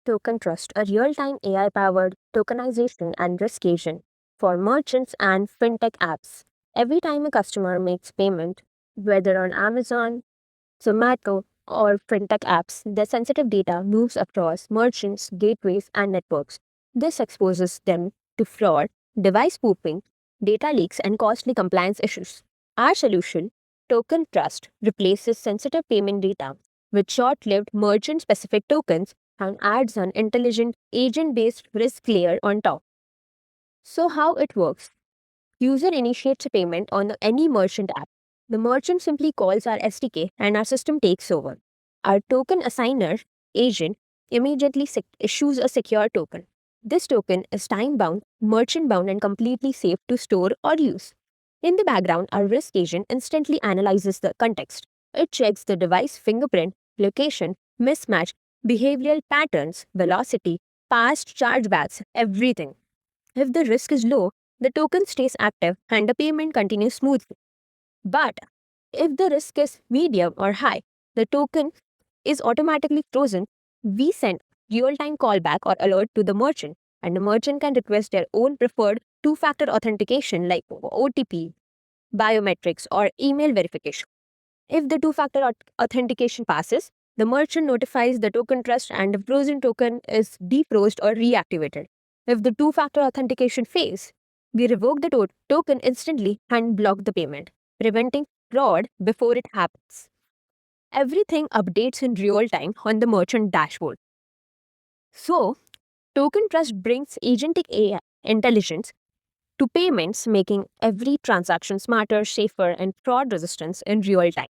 Token Trust, a real time AI powered tokenization and risk agent for merchants and fintech apps. Every time a customer makes payment, whether on Amazon, Zomato, or fintech apps, the sensitive data moves across merchants, gateways, and networks. This exposes them to fraud, device spoofing, data leaks, and costly compliance issues. Our solution, Token Trust, replaces sensitive payment data with short lived merchant specific tokens and adds an intelligent agent based risk layer on top. So, how it works? User initiates a payment on any merchant app. The merchant simply calls our SDK and our system takes over. Our token assigner agent immediately issues a secure token. This token is time bound, merchant bound, and completely safe to store or use. In the background, our risk agent instantly analyzes the context. It checks the device fingerprint, location, mismatch, behavioral patterns, velocity, past chargebacks, everything. If the risk is low, the token stays active and the payment continues smoothly. But if the risk is medium or high, the token is automatically frozen. We send real time callback or alert to the merchant, and the merchant can request their own preferred two factor authentication like OTP, biometrics, or email verification. If the two factor authentication passes, the merchant notifies the token trust and the frozen token is defrozed or reactivated. If the two factor authentication fails, we revoke the token instantly and block the payment, preventing fraud before it happens. Everything updates in real time on the merchant dashboard. So, Token Trust brings agentic AI intelligence to payments, making every transaction smarter, safer, and fraud resistant in real time.